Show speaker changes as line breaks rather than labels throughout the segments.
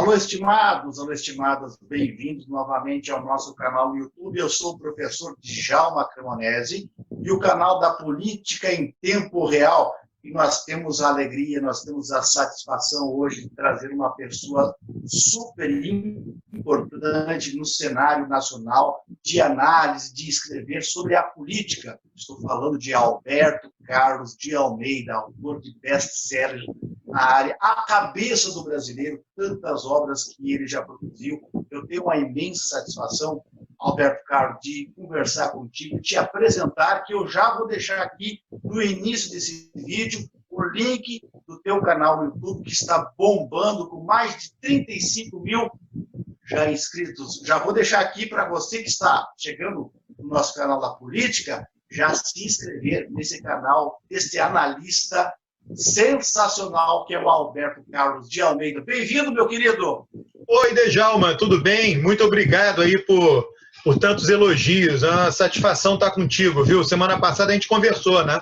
Alô, estimados, alô, estimadas, bem-vindos novamente ao nosso canal no YouTube. Eu sou o professor Djalma Cremonesi e o canal da Política em Tempo Real. E nós temos a alegria, nós temos a satisfação hoje de trazer uma pessoa super importante no cenário nacional de análise, de escrever sobre a política. Estou falando de Alberto Carlos de Almeida, autor de best-seller na área, a cabeça do brasileiro, tantas obras que ele já produziu. Eu tenho uma imensa satisfação, Alberto Carlos, de conversar contigo, te apresentar, que eu já vou deixar aqui no início desse vídeo o link do teu canal no YouTube, que está bombando com mais de 35 mil já inscritos. Já vou deixar aqui para você que está chegando no nosso canal da política, já se inscrever nesse canal desse analista sensacional que é o Alberto Carlos de Almeida. Bem-vindo, meu querido!
Oi, Djalma, tudo bem? Muito obrigado aí por tantos elogios. É uma satisfação estar contigo, viu? Semana passada a gente conversou, né?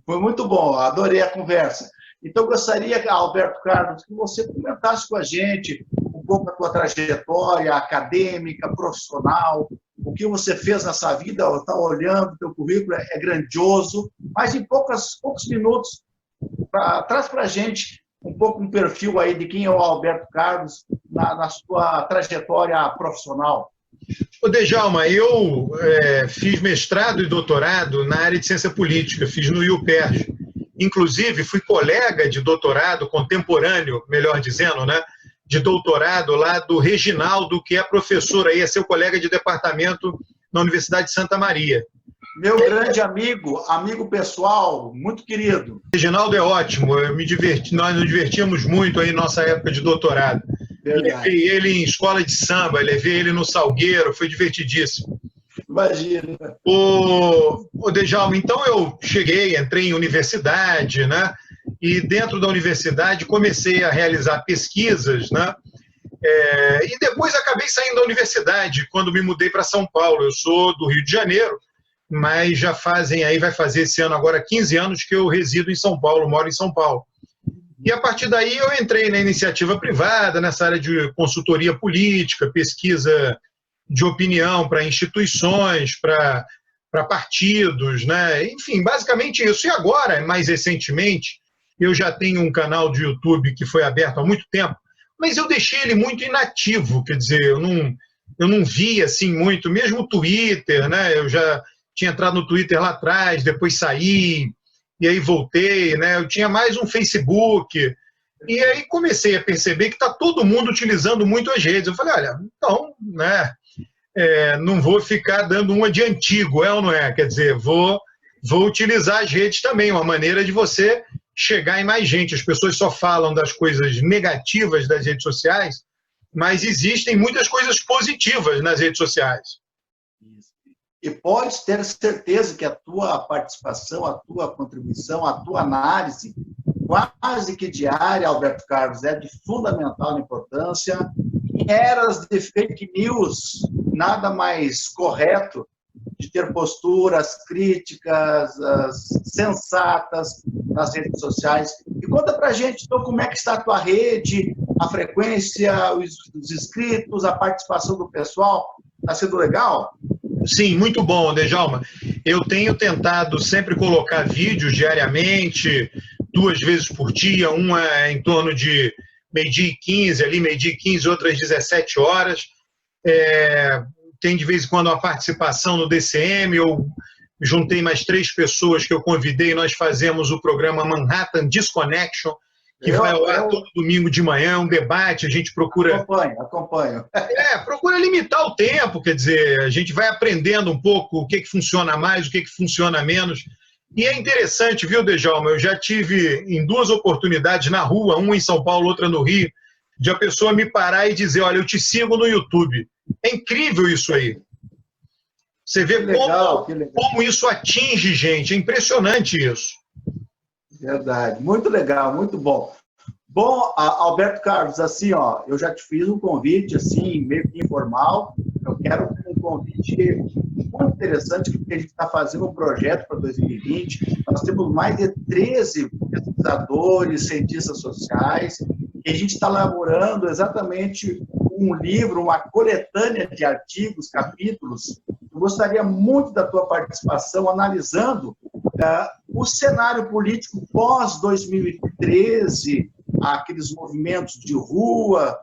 Foi muito bom, adorei a conversa. Então, eu gostaria, Alberto Carlos, que você comentasse com a gente um pouco da tua trajetória acadêmica, profissional, o que você fez nessa vida. Está olhando, o teu currículo é grandioso, mas em poucos minutos, traz para a gente um pouco um perfil aí de quem é o Alberto Carlos na sua trajetória profissional.
Ô, Djalma, eu fiz mestrado e doutorado na área de ciência política, fiz no UPERJ. Inclusive, fui colega de doutorado, contemporâneo, melhor dizendo, né, de doutorado lá do Reginaldo, que é professor aí, é seu colega de departamento na Universidade de Santa Maria.
Meu grande amigo pessoal, muito querido.
Reginaldo é ótimo, nós nos divertimos muito aí na nossa época de doutorado.
Verdade.
Levei ele em escola de samba, levei ele no Salgueiro, foi divertidíssimo.
Imagina.
O Djalma, então eu entrei em universidade, né? E dentro da universidade comecei a realizar pesquisas, né? E depois acabei saindo da universidade quando me mudei para São Paulo. Eu sou do Rio de Janeiro, mas vai fazer esse ano agora 15 anos que eu resido em São Paulo, moro em São Paulo. E a partir daí eu entrei na iniciativa privada, nessa área de consultoria política, pesquisa de opinião para instituições, para partidos, né? Enfim, basicamente isso. E agora, mais recentemente, eu já tenho um canal de YouTube que foi aberto há muito tempo, mas eu deixei ele muito inativo, quer dizer, eu não vi assim muito, mesmo o Twitter, né? Eu já tinha entrado no Twitter lá atrás, depois saí, e aí voltei, né? Eu tinha mais um Facebook, e aí comecei a perceber que está todo mundo utilizando muito as redes. Eu falei, olha, então, né, não vou ficar dando uma de antigo, é ou não é? Quer dizer, vou utilizar as redes também, uma maneira de você chegar em mais gente. As pessoas só falam das coisas negativas das redes sociais, mas existem muitas coisas positivas nas redes sociais.
E pode ter certeza que a tua participação, a tua contribuição, a tua análise, quase que diária, Alberto Carlos, é de fundamental importância. Em eras de fake news, nada mais correto de ter posturas críticas, sensatas nas redes sociais. E conta pra gente, então, como é que está a tua rede, a frequência, os inscritos, a participação do pessoal. Está sendo legal?
Sim, muito bom, Djalma. Eu tenho tentado sempre colocar vídeos diariamente, 2 vezes por dia, uma em torno de meio-dia e 15, ali meio-dia e 15, outras 17 horas. Tem de vez em quando uma participação no DCM, eu juntei mais 3 pessoas que eu convidei, nós fazemos o programa Manhattan Disconnection, que vai ao ar todo domingo de manhã, um debate, a gente procura...
Acompanho.
Procura limitar o tempo, quer dizer, a gente vai aprendendo um pouco o que funciona mais, o que funciona menos. E é interessante, viu, Djalma? Eu já tive em 2 oportunidades na rua, uma em São Paulo, outra no Rio, de a pessoa me parar e dizer, olha, eu te sigo no YouTube. É incrível isso aí. Você vê como isso atinge gente, é impressionante isso.
Verdade, muito legal, muito bom. Bom, Alberto Carlos, assim, ó, eu já te fiz um convite, assim, meio que informal. Eu quero um convite muito interessante, porque a gente está fazendo um projeto para 2020. Nós temos mais de 13 pesquisadores, cientistas sociais, E a gente está elaborando exatamente um livro, uma coletânea de artigos, capítulos. Eu gostaria muito da tua participação analisando o cenário político pós-2013, aqueles movimentos de rua,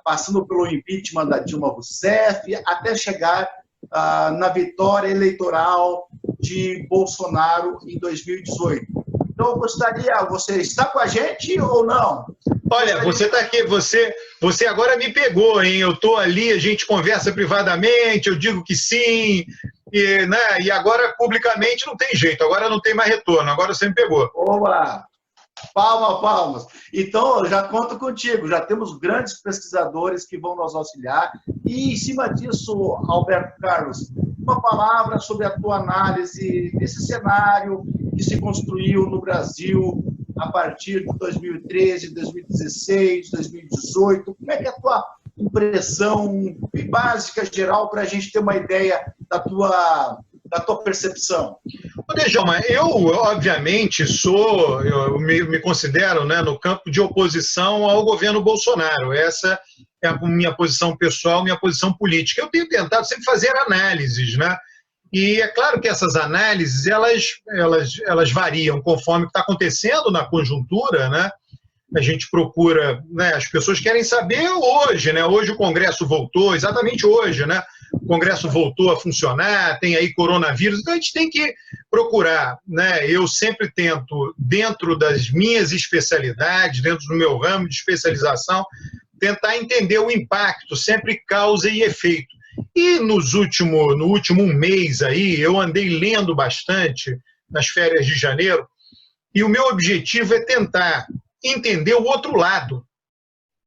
passando pelo impeachment da Dilma Rousseff, até chegar na vitória eleitoral de Bolsonaro em 2018. Então, eu gostaria, você está com a gente ou não?
Olha, você está aqui, você agora me pegou, hein? Eu estou ali, a gente conversa privadamente, eu digo que sim, e agora publicamente não tem jeito, agora não tem mais retorno, agora você me pegou.
Olá! Palmas. Então, eu já conto contigo, já temos grandes pesquisadores que vão nos auxiliar. E, em cima disso, Alberto Carlos, uma palavra sobre a tua análise desse cenário que se construiu no Brasil a partir de 2013, 2016, 2018. Como é que é a tua impressão básica, geral, para a gente ter uma ideia da tua percepção?
Djalma, eu obviamente eu me considero, né, no campo de oposição ao governo Bolsonaro. Essa é a minha posição pessoal, minha posição política. Eu tenho tentado sempre fazer análises, né? E é claro que essas análises elas variam conforme o que está acontecendo na conjuntura, né? A gente procura, né, as pessoas querem saber hoje, né? Hoje o Congresso voltou, exatamente hoje, né? O Congresso voltou a funcionar, tem aí coronavírus, então a gente tem que procurar, né? Eu sempre tento, dentro das minhas especialidades, dentro do meu ramo de especialização, tentar entender o impacto, sempre causa e efeito. E no último mês aí, eu andei lendo bastante nas férias de janeiro, e o meu objetivo é tentar entender o outro lado,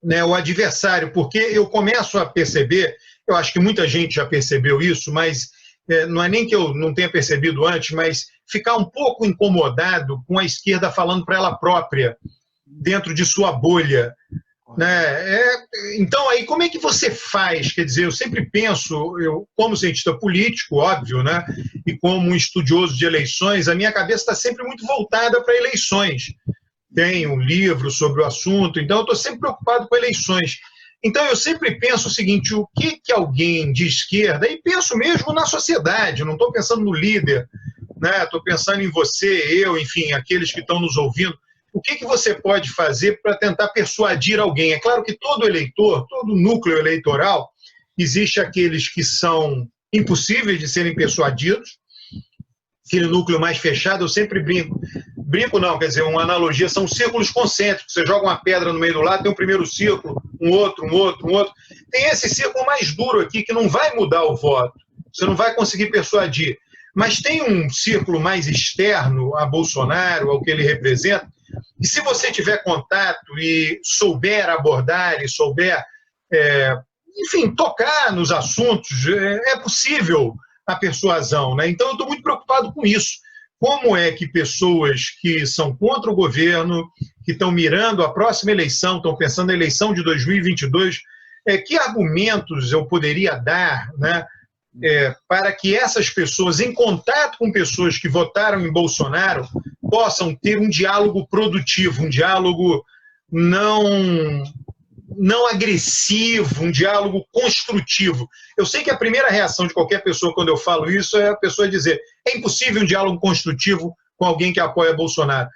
né, o adversário, porque eu começo a perceber, eu acho que muita gente já percebeu isso, mas não é nem que eu não tenha percebido antes, mas ficar um pouco incomodado com a esquerda falando para ela própria, dentro de sua bolha. Né? Então, aí, como é que você faz? Quer dizer, eu sempre penso, eu, como cientista político, óbvio, né? E como um estudioso de eleições, a minha cabeça está sempre muito voltada para eleições. Tenho um livro sobre o assunto, então eu estou sempre preocupado com eleições. Então, eu sempre penso o seguinte, o que alguém de esquerda, e penso mesmo na sociedade, não estou pensando no líder, né? Estou pensando em você, eu, enfim, aqueles que estão nos ouvindo. O que você pode fazer para tentar persuadir alguém? É claro que todo eleitor, todo núcleo eleitoral, existe aqueles que são impossíveis de serem persuadidos, aquele núcleo mais fechado, eu sempre brinco não, quer dizer, uma analogia, são círculos concêntricos, você joga uma pedra no meio do lado, tem um primeiro círculo, um outro, tem esse círculo mais duro aqui que não vai mudar o voto, você não vai conseguir persuadir, mas tem um círculo mais externo a Bolsonaro, ao que ele representa, e se você tiver contato e souber abordar, e souber, enfim, tocar nos assuntos, é possível a persuasão, né? Então, eu estou muito preocupado com isso. Como é que pessoas que são contra o governo, que estão mirando a próxima eleição, estão pensando na eleição de 2022, que argumentos eu poderia dar, né, para que essas pessoas, em contato com pessoas que votaram em Bolsonaro, possam ter um diálogo produtivo, um diálogo não agressivo, um diálogo construtivo. Eu sei que a primeira reação de qualquer pessoa quando eu falo isso é a pessoa dizer é impossível um diálogo construtivo com alguém que apoia Bolsonaro.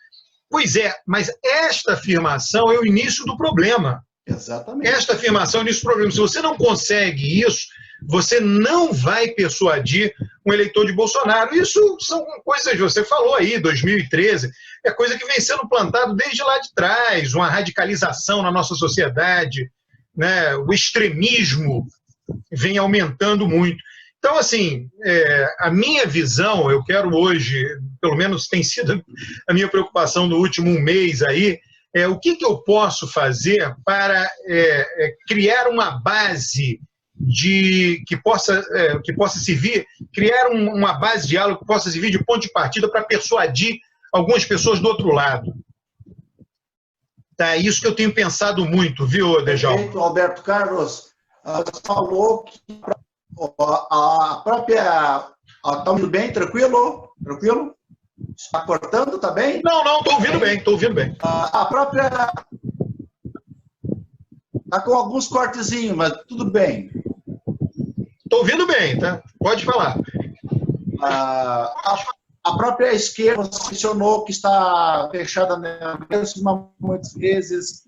Pois é, mas esta afirmação é o início do problema.
Exatamente.
Esta afirmação é o início do problema. Se você não consegue isso, você não vai persuadir um eleitor de Bolsonaro. Isso são coisas, você falou aí, 2013, é coisa que vem sendo plantado desde lá de trás, uma radicalização na nossa sociedade, né? O extremismo vem aumentando muito. Então, assim, a minha visão, eu quero hoje, pelo menos tem sido a minha preocupação no último mês aí, o que eu posso fazer para criar uma base que possa servir, criar uma base de diálogo que possa servir de ponto de partida para persuadir algumas pessoas do outro lado. Tá, isso que eu tenho pensado muito, viu, Djalma?
Perfeito, Alberto Carlos. Você falou que a própria... Está ouvindo bem? Tranquilo? Tranquilo? Está cortando? Está bem?
Não, estou ouvindo bem, estou ouvindo bem.
A própria... Está com alguns cortezinhos, mas tudo bem.
Estou ouvindo bem, tá? Pode falar.
A própria esquerda mencionou que está fechada mesmo muitas vezes.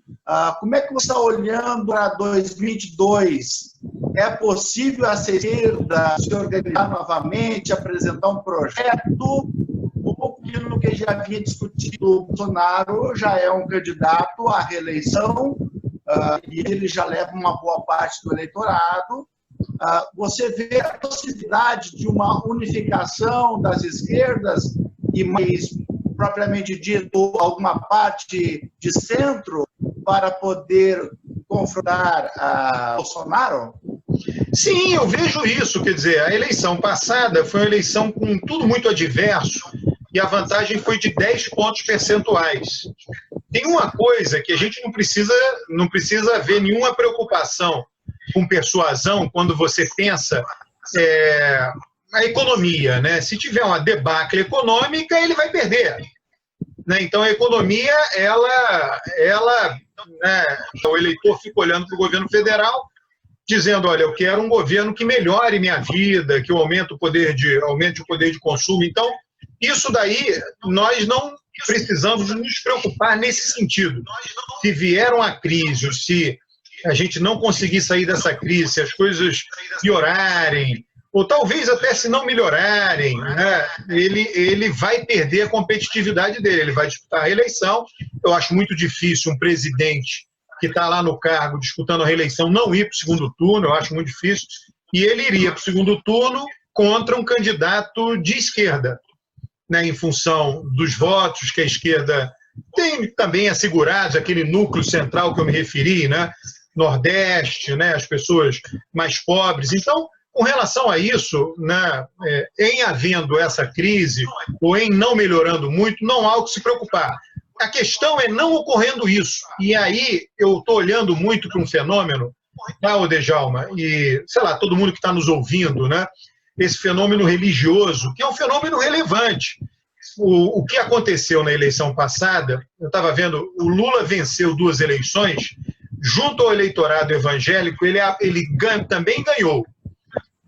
Como é que você está olhando para 2022? É possível essa esquerda se organizar novamente, apresentar um projeto? Ou aquilo que já havia discutido, o Bolsonaro já é um candidato à reeleição e ele já leva uma boa parte do eleitorado. Você vê a possibilidade de uma unificação das esquerdas e, mais propriamente dito, alguma parte de centro para poder confrontar Bolsonaro?
Sim, eu vejo isso. Quer dizer, a eleição passada foi uma eleição com tudo muito adverso e a vantagem foi de 10 pontos percentuais. Tem uma coisa que a gente não precisa ver nenhuma preocupação com persuasão quando você pensa a economia, né? Se tiver uma debacle econômica, ele vai perder, né? Então a economia, né, o eleitor fica olhando para o governo federal, dizendo, olha, eu quero um governo que melhore minha vida, que aumente o poder de consumo. Então, isso daí nós não precisamos nos preocupar nesse sentido. Se vier uma crise, ou se a gente não conseguir sair dessa crise, se as coisas piorarem, ou talvez até se não melhorarem, né, ele vai perder a competitividade dele, ele vai disputar a reeleição. Eu acho muito difícil um presidente que está lá no cargo disputando a reeleição não ir para o segundo turno, eu acho muito difícil, e ele iria para o segundo turno contra um candidato de esquerda, né, em função dos votos que a esquerda tem também assegurados, aquele núcleo central que eu me referi, né, Nordeste, né, as pessoas mais pobres. Então, com relação a isso, né, em havendo essa crise, ou em não melhorando muito, não há o que se preocupar. A questão é não ocorrendo isso. E aí eu estou olhando muito para um fenômeno, tá, Djalma, e, sei lá, todo mundo que está nos ouvindo, né, esse fenômeno religioso, que é um fenômeno relevante. O que aconteceu na eleição passada, eu estava vendo, o Lula venceu 2 eleições, junto ao eleitorado evangélico, ele também ganhou,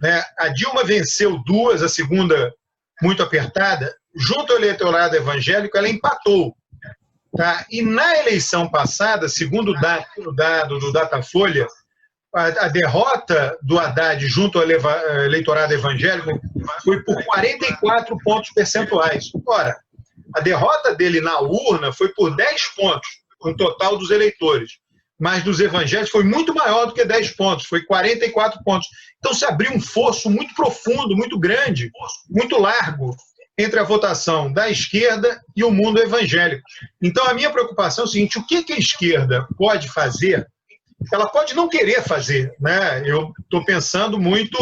né? A Dilma venceu 2, a segunda muito apertada, junto ao eleitorado evangélico, ela empatou. Tá? E na eleição passada, segundo o dado do Datafolha, a derrota do Haddad junto ao eleitorado evangélico foi por 44 pontos percentuais. Ora, a derrota dele na urna foi por 10 pontos, no total dos eleitores. Mas dos evangélicos foi muito maior do que 10 pontos, foi 44 pontos. Então se abriu um fosso muito profundo, muito grande, muito largo, entre a votação da esquerda e o mundo evangélico. Então a minha preocupação é o seguinte, o que a esquerda pode fazer? Ela pode não querer fazer, né? Eu estou pensando muito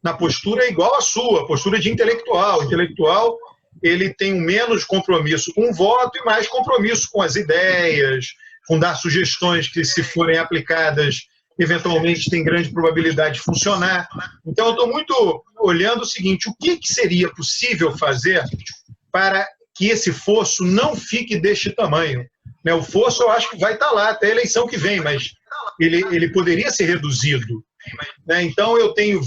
na postura igual à sua, postura de intelectual. O intelectual, ele tem menos compromisso com o voto e mais compromisso com as ideias, com dar sugestões que, se forem aplicadas, eventualmente tem grande probabilidade de funcionar. Então, eu estou muito olhando o seguinte, o que seria possível fazer para que esse fosso não fique deste tamanho? Né? O fosso, eu acho que vai estar lá até a eleição que vem, mas ele poderia ser reduzido. Né? Então, eu tenho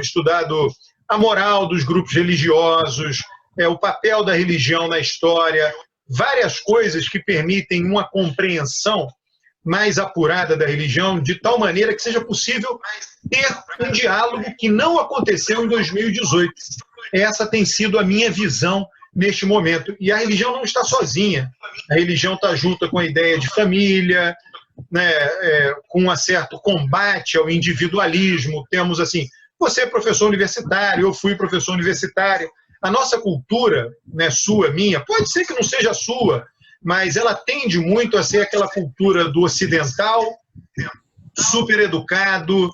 estudado a moral dos grupos religiosos, o papel da religião na história, várias coisas que permitem uma compreensão mais apurada da religião, de tal maneira que seja possível ter um diálogo que não aconteceu em 2018. Essa tem sido a minha visão neste momento. E a religião não está sozinha. A religião está junto com a ideia de família, né, com um certo combate ao individualismo. Temos assim, você é professor universitário, eu fui professor universitário. A nossa cultura, né, sua, minha, pode ser que não seja a sua, mas ela tende muito a ser aquela cultura do ocidental, super educado,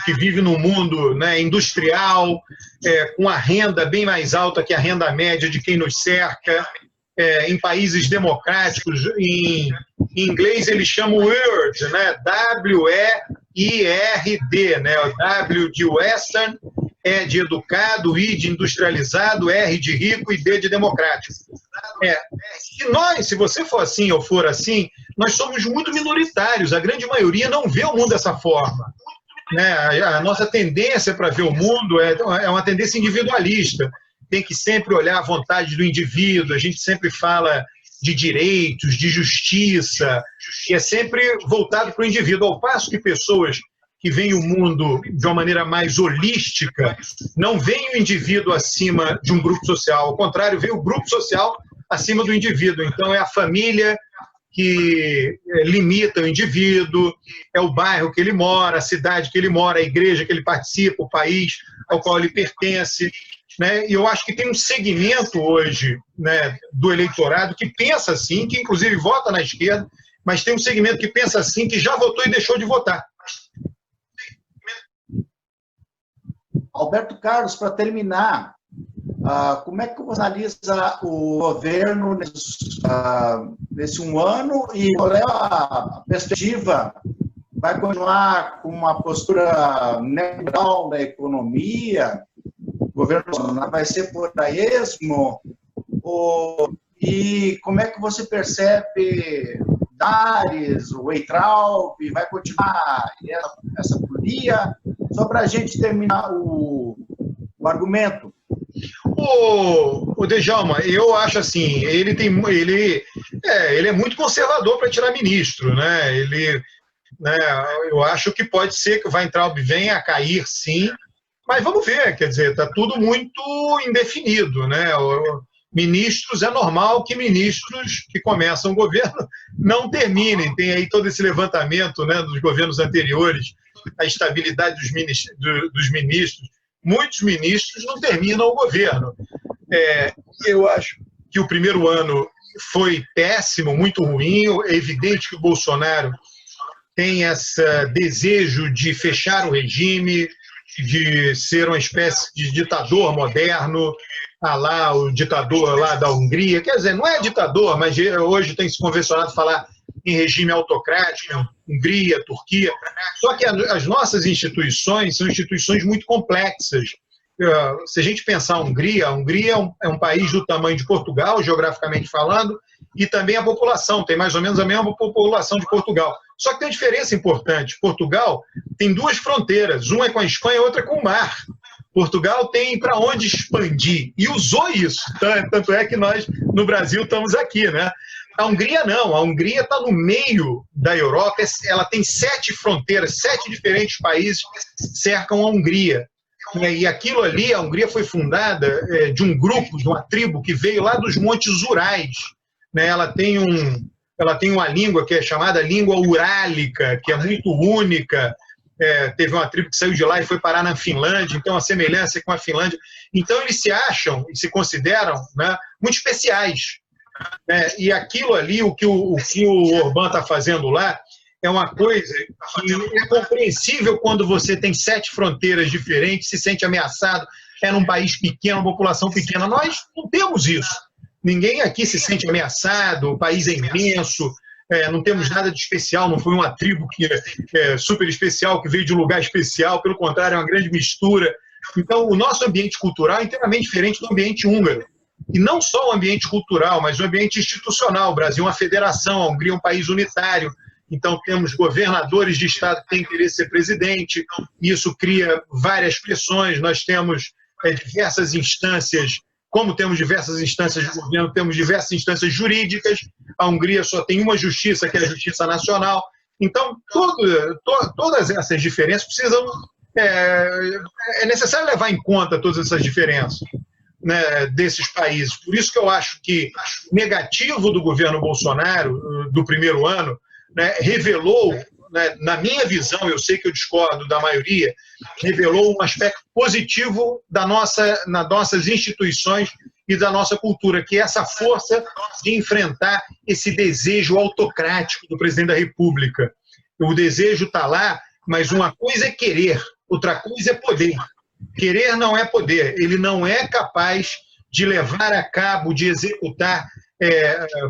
que vive num mundo, né, industrial, com a renda bem mais alta que a renda média de quem nos cerca, em países democráticos. Em inglês eles chamam WEIRD, né, W-E-I-R-D, né, W de Western, E de educado, I de industrializado, R de rico e D de democrático. Se você for assim ou for assim, nós somos muito minoritários, a grande maioria não vê o mundo dessa forma. Né? A nossa tendência para ver o mundo é uma tendência individualista, tem que sempre olhar a vontade do indivíduo, a gente sempre fala de direitos, de justiça, e é sempre voltado para o indivíduo, ao passo que pessoas que veem o mundo de uma maneira mais holística não veem o indivíduo acima de um grupo social, ao contrário, vê o grupo social acima do indivíduo. Então é a família que limita o indivíduo, é o bairro que ele mora, a cidade que ele mora, a igreja que ele participa, o país ao qual ele pertence. Né? E eu acho que tem um segmento hoje, né, do eleitorado que pensa assim, que inclusive vota na esquerda, mas tem um segmento que pensa assim, que já votou e deixou de votar.
Alberto Carlos, para terminar, como é que você analisa o governo nesse um ano e qual é a perspectiva? Vai continuar com uma postura neutral da economia? O governo vai ser por esmo? E como é que você percebe Dares, o Weintraub, vai continuar essa polia? Só para a gente terminar o argumento.
O Djalma, eu acho assim, ele é muito conservador para tirar ministro, né? Eu acho que pode ser que o Weintraub venha a cair, sim, mas vamos ver, quer dizer, está tudo muito indefinido, né? Ministros, é normal que ministros que começam o governo não terminem, tem aí todo esse levantamento, né, dos governos anteriores, a estabilidade dos ministros. Muitos ministros não terminam o governo. Eu acho que o primeiro ano foi péssimo, muito ruim. É evidente que o Bolsonaro tem esse desejo de fechar o regime, de ser uma espécie de ditador moderno, lá o ditador lá da Hungria. Quer dizer, não é ditador, mas hoje tem se convencionado falar em regime autocrático, Hungria, Turquia. Só que as nossas instituições são instituições muito complexas. Se a gente pensar a Hungria é um país do tamanho de Portugal, geograficamente falando, e também a população tem mais ou menos a mesma população de Portugal. Só que tem uma diferença importante. Portugal tem duas fronteiras, uma é com a Espanha e outra é com o mar. Portugal tem para onde expandir e usou isso. Tanto é que nós, no Brasil, estamos aqui, né? A Hungria não, a Hungria está no meio da Europa, ela tem 7 fronteiras, 7 diferentes países cercam a Hungria. E aquilo ali, a Hungria foi fundada de um grupo, de uma tribo que veio lá dos Montes Urais. Né? Ela tem uma língua que é chamada língua urálica, que é muito única. Teve uma tribo que saiu de lá e foi parar na Finlândia, então a semelhança com a Finlândia. Então eles se acham e se consideram, né, muito especiais. E aquilo ali, o que o Orbán está fazendo lá, é uma coisa que é compreensível quando você tem 7 fronteiras diferentes, se sente ameaçado, é num país pequeno, uma população pequena. Nós não temos isso. Ninguém aqui se sente ameaçado, o país é imenso, não temos nada de especial, não foi uma tribo que é super especial, que veio de um lugar especial, pelo contrário, é uma grande mistura. Então, o nosso ambiente cultural é inteiramente diferente do ambiente húngaro. E não só o ambiente cultural, mas o ambiente institucional. O Brasil é uma federação, a Hungria é um país unitário. Então, temos governadores de Estado que têm interesse em ser presidente, e isso cria várias pressões. Nós temos diversas instâncias, como temos diversas instâncias de governo, temos diversas instâncias jurídicas. A Hungria só tem uma justiça, que é a Justiça Nacional. Então, todas essas diferenças precisam... É necessário levar em conta todas essas diferenças, né, desses países. Por isso que eu acho que negativo do governo Bolsonaro, do primeiro ano, né, revelou, né, na minha visão, eu sei que eu discordo da maioria, revelou um aspecto positivo nas nossas instituições e da nossa cultura, que é essa força de enfrentar esse desejo autocrático do presidente da República. O desejo está lá, mas uma coisa é querer, outra coisa é poder. Querer não é poder, ele não é capaz de levar a cabo, de executar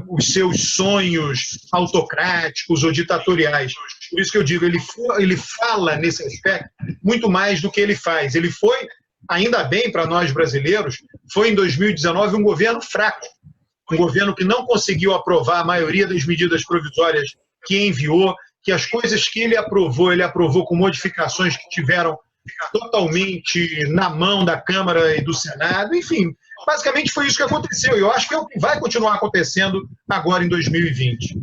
os seus sonhos autocráticos ou ditatoriais. Por isso que eu digo, ele fala nesse aspecto muito mais do que ele faz. Ele foi, ainda bem para nós brasileiros, foi em 2019 um governo fraco. um governo que não conseguiu aprovar a maioria das medidas provisórias que enviou, que as coisas que ele aprovou com modificações que tiveram totalmente na mão da Câmara e do Senado, enfim, basicamente foi isso que aconteceu. E eu acho que é o que vai continuar acontecendo agora em 2020.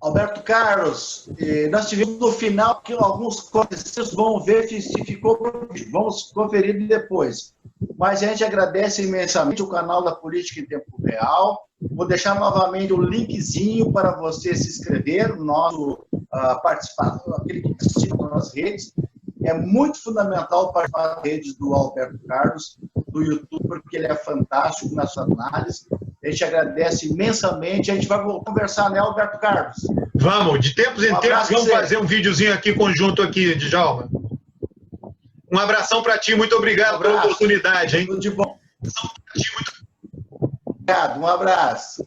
Alberto Carlos, nós tivemos no final que alguns conselheiros vão ver se ficou, vamos conferir depois. Mas a gente agradece imensamente o canal da Política em Tempo Real. Vou deixar novamente o linkzinho para você se inscrever no nosso participação, aquele que participa nas redes. É muito fundamental participar das redes do Alberto Carlos, do YouTube, porque ele é fantástico na sua análise. A gente agradece imensamente. A gente vai conversar, né, Alberto Carlos?
Vamos, de tempos em tempos, vamos fazer um videozinho aqui conjunto aqui, Djalma. Um abração para ti, muito obrigado pela oportunidade, hein?
Tudo de bom. Obrigado, um abraço.